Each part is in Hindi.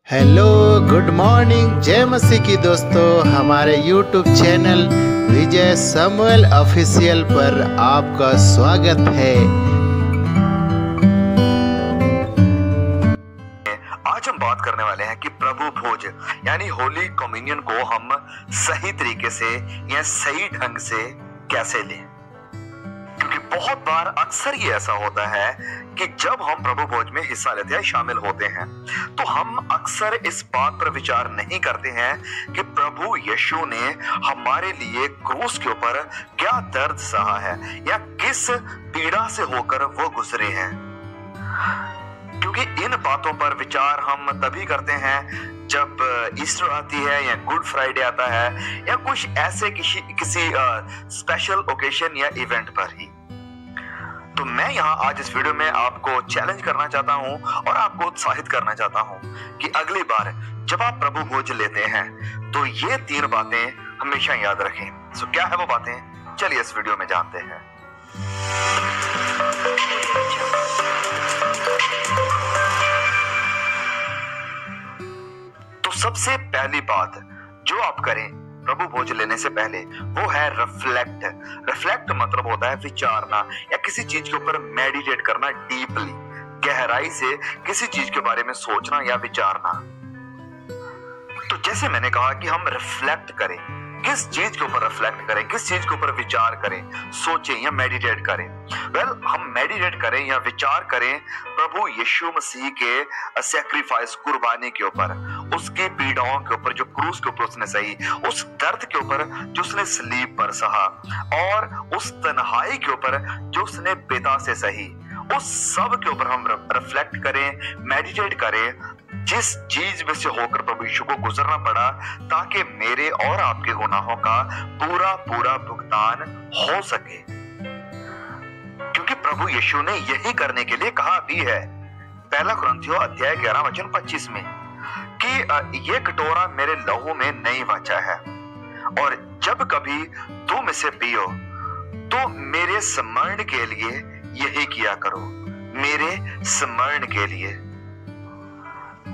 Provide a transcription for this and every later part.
हेलो, गुड मॉर्निंग, जय मसीह की दोस्तों। हमारे यूट्यूब चैनल विजय समूएल ऑफिशियल पर आपका स्वागत है। आज हम बात करने वाले हैं कि प्रभु भोज यानी होली कम्युनियन को हम सही तरीके से या सही ढंग से कैसे लें, क्योंकि बहुत बार अक्सर ये ऐसा होता है कि जब हम प्रभु भोज में हिस्सा लेते हैं, शामिल होते हैं, तो हम अक्सर इस बात पर विचार नहीं करते हैं कि प्रभु यीशु ने हमारे लिए क्रूस के ऊपर क्या दर्द सहा है या किस पीड़ा से होकर वो गुजरे हैं। क्योंकि इन बातों पर विचार हम तभी करते हैं जब ईस्टर आती है या गुड फ्राइडे आता है या कुछ ऐसे किसी स्पेशल ओकेशन या इवेंट पर ही। तो मैं यहाँ आज इस वीडियो में आपको चैलेंज करना चाहता हूँ और आपको उत्साहित करना चाहता हूँ कि अगली बार जब आप प्रभु भोज लेते हैं तो ये 3 बातें हमेशा याद रखें। सो क्या है वो बातें, चलिए इस वीडियो में जानते हैं। तो सबसे पहली बात जो आप करें प्रभु भोज लेने से पहले वो है रिफ्लेक्ट। रिफ्लेक्ट मतलब होता है विचारना या किसी चीज के ऊपर मेडिटेट करना, डीपली गहराई से किसी चीज के बारे में सोचना या विचारना। तो जैसे मैंने कहा कि हम रिफ्लेक्ट करें, किस चीज के ऊपर रिफ्लेक्ट करें, किस चीज के ऊपर विचार करें, सोचें या मेडिटेट करें। हम मेडिटेट करें या विचार करें प्रभु यीशु मसीह के सैक्रिफाइस, कुर्बानी के ऊपर, उसकी पीड़ाओं के ऊपर जो क्रूस के ऊपर उसने सही, उस दर्द के ऊपर जो उसने सलीब पर सहा और उस तन्हाई के ऊपर जो उसने पिता से सही, उस सब के ऊपर हम रिफ्लेक्ट करें, मेडिटेट करें, जिस चीज में से होकर प्रभु यीशु को गुजरना पड़ा ताकि मेरे और आपके गुनाहों का पूरा भुगतान हो सके। क्योंकि प्रभु यीशु ने यही करने के लिए कहा भी है, 1 कुरिन्थियों अध्याय 11 वचन 25 में, कि ये कटोरा मेरे लहू में नई वाचा है और जब कभी तुम इसे पियो तो मेरे स्मरण के लिए यही किया करो, मेरे स्मरण के लिए।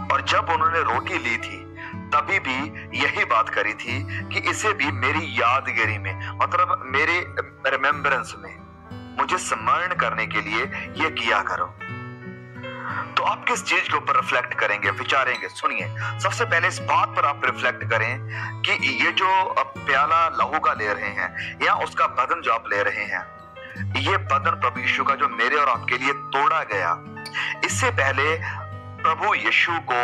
और जब उन्होंने रोटी ली थी तभी भी यही बात करी थी कि इसे भी मेरी यादगिरी में, मतलब मेरे रिमेम्बरेंस में, मुझे स्मरण करने के लिए ये किया करो। तो आप किस चीज के ऊपर रिफ्लेक्ट करेंगे, विचारेंगे? सुनिए, सबसे पहले इस बात पर आप रिफ्लेक्ट करें कि ये जो प्याला लहू का ले रहे हैं या उसका बदन जो आप ले रहे हैं, ये बदन प्रभु यीशु का जो मेरे और आपके लिए तोड़ा गया, इससे पहले प्रभु यीशु को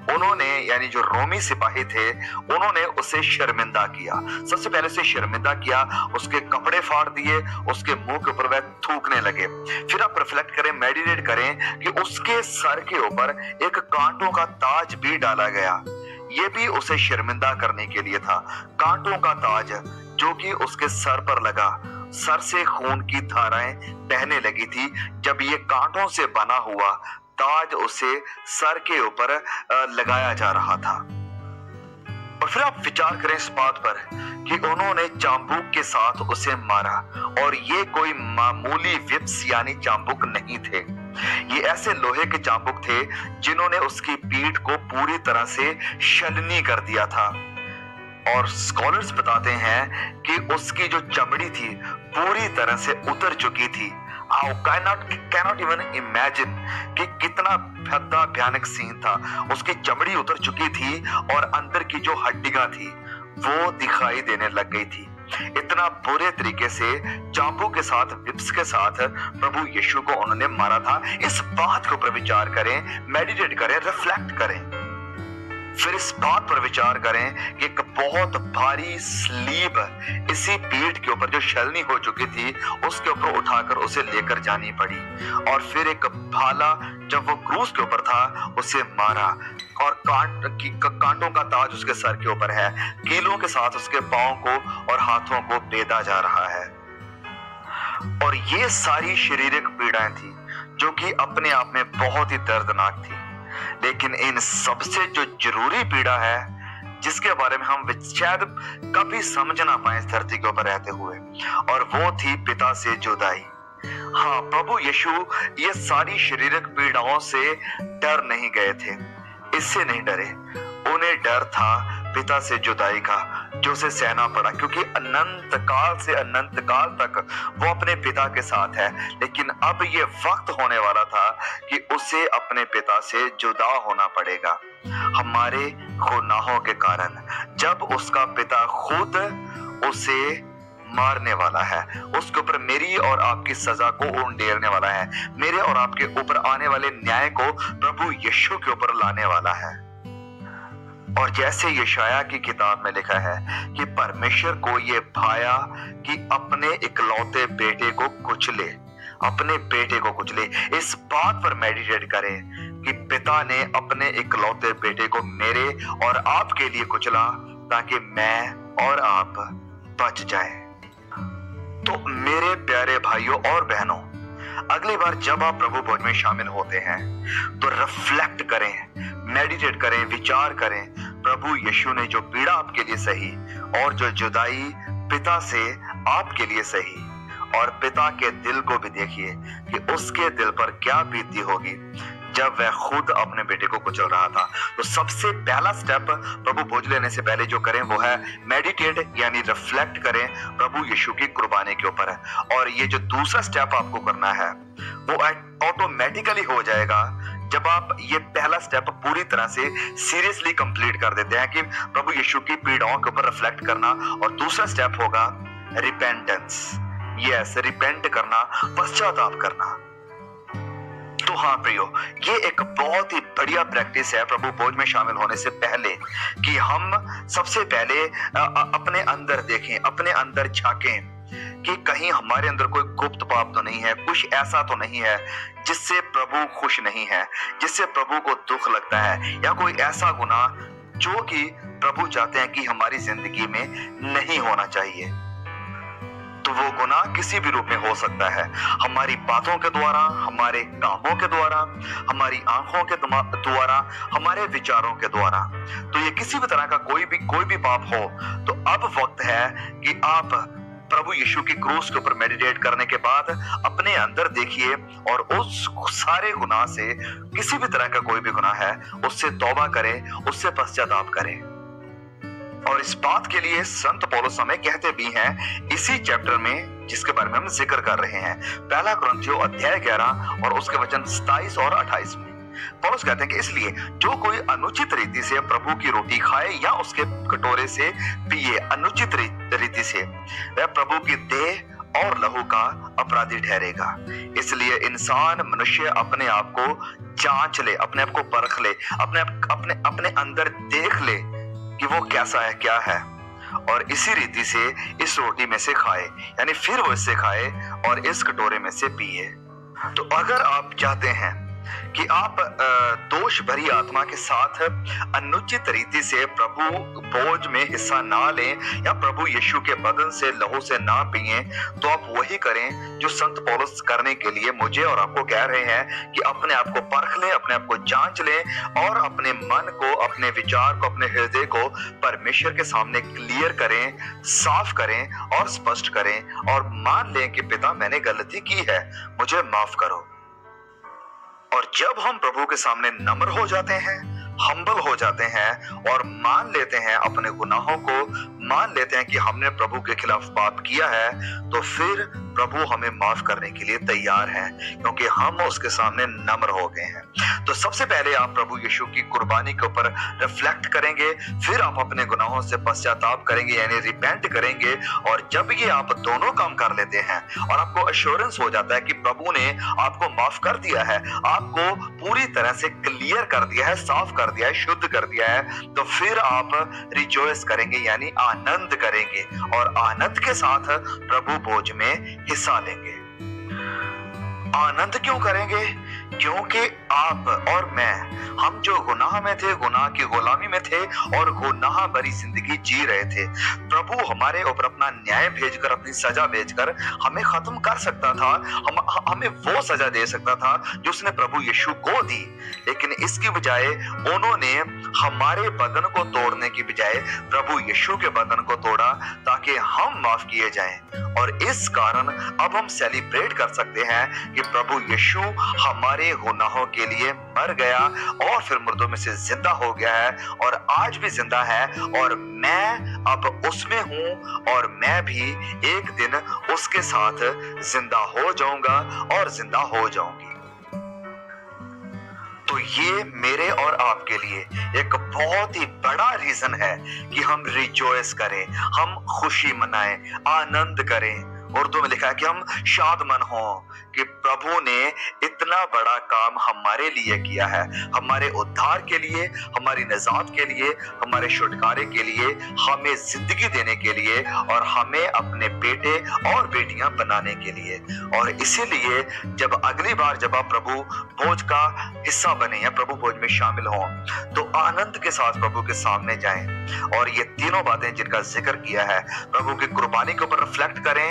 उन्होंने, यानी जो रोमी सिपाही थे, उन्होंने उसे शर्मिंदा किया। सबसे पहले उसे शर्मिंदा किया, उसके कपड़े फाड़ दिए, उसके मुंह के ऊपर वह थूकने लगे। फिर आप रिफ्लेक्ट करें, मेडिटेट करें कि उसके सर के ऊपर एक कांटों का ताज भी डाला गया। ये भी उसे शर्मिंदा करने के लिए था। कांटों का ताज जो कि उसके सर पर लगा, सर से खून की धाराएं बहने लगी थी जब ये कांटों से बना हुआ ताज उसे सर के ऊपर लगाया जा रहा था। और फिर आप विचार करें इस बात पर कि उन्होंने चाबुक के साथ उसे मारा, और ये कोई मामूली विप्स यानी चाबुक नहीं थे, ये ऐसे लोहे के चाबुक थे जिन्होंने उसकी पीठ को पूरी तरह से छलनी कर दिया था। और स्कॉलर्स बताते हैं कि उसकी जो चमड़ी थी पूरी तरह से उतर चुकी थी। How cannot even imagine कि कितना भयानक सीन था। उसकी चमड़ी उतर चुकी थी और अंदर की जो हड्डियां थी वो दिखाई देने लग गई थी। इतना बुरे तरीके से चाबुक के साथ, विप्स के साथ प्रभु यीशु को उन्होंने मारा था। इस बात के ऊपर विचार करें, मेडिटेट करें, रिफ्लेक्ट करें। फिर इस बात पर विचार करें कि एक बहुत भारी स्लीब इसी पीठ के ऊपर जो छलनी हो चुकी थी उसके ऊपर उठाकर उसे लेकर जानी पड़ी। और फिर एक भाला जब वो क्रूस के ऊपर था उसे मारा, और कांटों का ताज उसके सर के ऊपर है, कीलों के साथ उसके पांव को और हाथों को बेधा जा रहा है। और ये सारी शारीरिक पीड़ाएं थी जो कि अपने आप में बहुत ही दर्दनाक थी। लेकिन इन सबसे जो जरूरी पीड़ा है जिसके बारे में हम शायद कभी समझ ना पाए इस धरती के ऊपर रहते हुए, और वो थी पिता से जुदाई। हाँ, प्रभु यीशु ये सारी शारीरिक पीड़ाओं से डर नहीं गए थे। इससे नहीं डरे। उन्हें डर था पिता से जुदाई का, जो उसे सहना पड़ा, क्योंकि अनंत काल से अनंत काल तक वो अपने पिता के साथ है। लेकिन अब ये वक्त होने वाला था कि उसे अपने पिता से जुदा होना पड़ेगा हमारे गुनाहों के कारण। जब उसका पिता खुद उसे मारने वाला है, उसके ऊपर मेरी और आपकी सजा को उंडेरने वाला है, मेरे और आपके ऊपर आने वाले न्याय को प्रभु यीशु के ऊपर लाने वाला है। और जैसे यशाया की किताब में लिखा है कि परमेश्वर को ये भाया कि अपने इकलौते बेटे को कुचले, अपने बेटे को कुचले। इस बात पर मेडिटेट करें कि पिता ने अपने इकलौते बेटे को मेरे और आपके लिए कुचला ताकि मैं और आप बच जाए। तो मेरे प्यारे भाइयों और बहनों, अगली बार जब आप प्रभु भोज में शामिल होते हैं तो रिफ्लेक्ट करें, मेडिटेट करें, विचार करें प्रभु यीशु ने जो पीड़ा आपके लिए सही और जो जुदाई पिता से आपके लिए सही, और पिता के दिल को भी देखिए कि उसके दिल पर क्या बीती होगी जब वह खुद अपने बेटे को कुचल रहा था। तो सबसे पहला स्टेप प्रभु भोज लेने से पहले जो करें वो है मेडिटेट, यानी रिफ्लेक्ट करें प्रभु यीशु की कुर्बानी के ऊपर। और ये जो दूसरा स्टेप आपको करना है वो ऑटोमेटिकली हो जाएगा जब आप ये पहला स्टेप पूरी तरह से सीरियसली कंप्लीट कर देते हैं कि प्रभु यीशु की पीड़ाओं के ऊपर रिफ्लेक्ट करना। और दूसरा स्टेप होगा रिपेंटेंस, यस, रिपेंट करना, पश्चाताप करना। तो हाँ प्रियो, ये एक बहुत ही बढ़िया प्रैक्टिस है प्रभु भोज में शामिल होने से पहले कि हम सबसे पहले अपने अंदर देखें, अपने अंदर झांकें कि कहीं हमारे अंदर कोई गुप्त पाप तो नहीं है, कुछ ऐसा तो नहीं है जिससे प्रभु खुश नहीं है, जिससे प्रभु को दुख लगता है, या कोई ऐसा गुनाह जो कि प्रभु चाहते हैं कि हमारी जिंदगी में नहीं होना चाहिए। तो वो गुनाह किसी भी रूप में हो सकता है, हमारी बातों के द्वारा, हमारे कामों के द्वारा, हमारी आंखों के द्वारा, हमारे विचारों के द्वारा। तो ये किसी भी तरह का कोई भी पाप हो, तो अब वक्त है कि आप प्रभु यीशु की क्रूस के ऊपर मेडिटेट करने के बाद अपने अंदर देखिए और उस सारे गुनाह से, किसी भी तरह का कोई भी गुनाह है, उससे तौबा करें, उससे पश्चाताप करें। और इस बात के लिए संत पौलुस हमें कहते भी हैं इसी चैप्टर में जिसके बारे में हम जिक्र कर रहे हैं, पहला कुरिन्थियों अध्याय 11 और उसके वचन 27 और 28 में पौलुस कहते हैं कि इसलिए जो कोई अनुचित रीति से प्रभु की रोटी खाए या उसके कटोरे से पिए अनुचित रीति से, वह प्रभु की देह और लहू का अपराधी ठहरेगा। इसलिए इंसान, मनुष्य अपने आप को जांच ले, अपने आप को परख ले, अपने अंदर देख ले कि वो कैसा है, क्या है, और इसी रीति से इस रोटी में से खाए, यानी फिर वो इससे खाए और इस कटोरे में से पिए। तो अगर आप चाहते हैं कि आप दोष भरी आत्मा के साथ अनुचित रीति से प्रभु भोज में हिस्सा ना लें या प्रभु यीशु के बदन से लहू से ना पिए, तो आप वही करें जो संत पौलुस करने के लिए मुझे और आपको कह रहे हैं कि अपने आप को परख लें, अपने आप को जांच लें और अपने मन को, अपने विचार को, अपने हृदय को परमेश्वर के सामने क्लियर करें, साफ करें और स्पष्ट करें और मान लें कि पिता मैंने गलती की है, मुझे माफ करो। और जब हम प्रभु के सामने नम्र हो जाते हैं, हम्बल हो जाते हैं और मान लेते हैं अपने गुनाहों को, मान लेते हैं कि हमने प्रभु के खिलाफ पाप किया है, तो फिर प्रभु हमें माफ करने के लिए तैयार है, क्योंकि हम उसके सामने नम्र हो गए हैं। तो सबसे पहले आप प्रभु यीशु की कुर्बानी के ऊपर रिफ्लेक्ट करेंगे, फिर आप अपने गुनाहों से पश्चाताप करेंगे, यानी रिपेंट करेंगे। और जब ये आप दोनों काम कर लेते हैं और आपको एश्योरेंस हो जाता है कि प्रभु ने आपको माफ कर दिया है, आपको पूरी तरह से क्लियर कर दिया है, साफ कर दिया है, शुद्ध कर दिया है, तो फिर आप रिजॉइस करेंगे, यानी आनंद करेंगे और आनंद के साथ प्रभु भोज में हिस्सा लेंगे। आनंद क्यों करेंगे? क्योंकि आप और मैं, हम जो गुनाह में थे, गुनाह की गुलामी में थे और गुनाह भरी जिंदगी जी रहे थे, प्रभु हमारे ऊपर अपना न्याय भेजकर, अपनी सजा भेजकर हमें खत्म कर सकता था, हमें वो सजा दे सकता था जो उसने प्रभु यीशु को दी। लेकिन इसकी बजाय उन्होंने हमारे बदन को तोड़ने की बजाय प्रभु यीशु के बदन को तोड़ा ताकि हम माफ किए जाएं। और इस कारण अब हम सेलिब्रेट कर सकते हैं कि प्रभु यीशु हमारे हमारे गुनाहों के लिए मर गया और फिर मुर्दों में से जिंदा हो गया है और आज भी जिंदा है, और मैं अब उसमें हूं और मैं भी एक दिन उसके साथ जिंदा हो जाऊंगा और जिंदा हो जाऊंगी। तो ये मेरे और आपके लिए एक बहुत ही बड़ा रीजन है कि हम रिजॉयस करें, हम खुशी मनाएं, आनंद करें। उर्दू में लिखा है कि हम शादमन हों कि प्रभु ने इतना बड़ा काम हमारे लिए किया है, हमारे उद्धार के लिए, हमारी निजात के लिए, हमारे छुटकारे के लिए, हमें जिंदगी देने के लिए और हमें अपने बेटे और बेटियां बनाने के लिए। और इसीलिए जब अगली बार जब आप प्रभु भोज का हिस्सा बने या प्रभु भोज में शामिल हों तो आनंद के साथ प्रभु के सामने जाएं और ये तीनों बातें जिनका जिक्र किया है प्रभु की कुर्बानी के ऊपर रिफ्लेक्ट करें,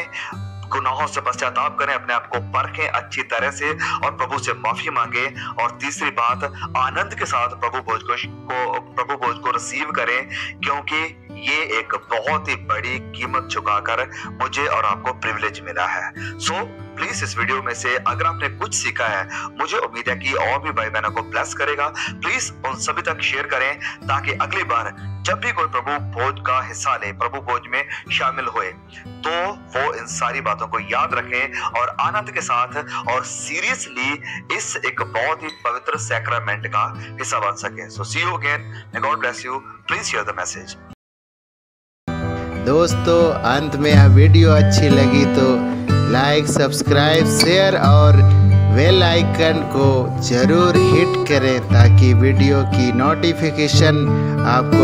गुनाहों से पश्चाताप करें, अपने आप को परखें अच्छी तरह से और प्रभु से माफी मांगे। और तीसरी बात, आनंद के साथ प्रभु भोज को रिसीव करें, क्योंकि ये एक बहुत ही बड़ी कीमत चुकाकर मुझे और आपको प्रिविलेज मिला है। सो प्लीज इस वीडियो में से अगर आपने कुछ सीखा है, मुझे उम्मीद है कि और भी भाई बहनों को ब्लेस करेगा। प्लीज उन सभी तक शेयर करें ताकि अगली बार जब भी कोई प्रभु भोज का हिस्सा ले, प्रभु भोज में शामिल होए, तो वो इन सारी बातों को याद रखें और आनंद के साथ और सीरियसली इस एक बहुत ही पवित्र सैक्रामेंट का हिस्सा बन सके। So see you again, may God bless you. Please share the message. दोस्तों, अंत में यह वीडियो अच्छी लगी तो लाइक, सब्सक्राइब, शेयर और बेल आइकन को जरूर हिट करें ताकि वीडियो की नोटिफिकेशन आपको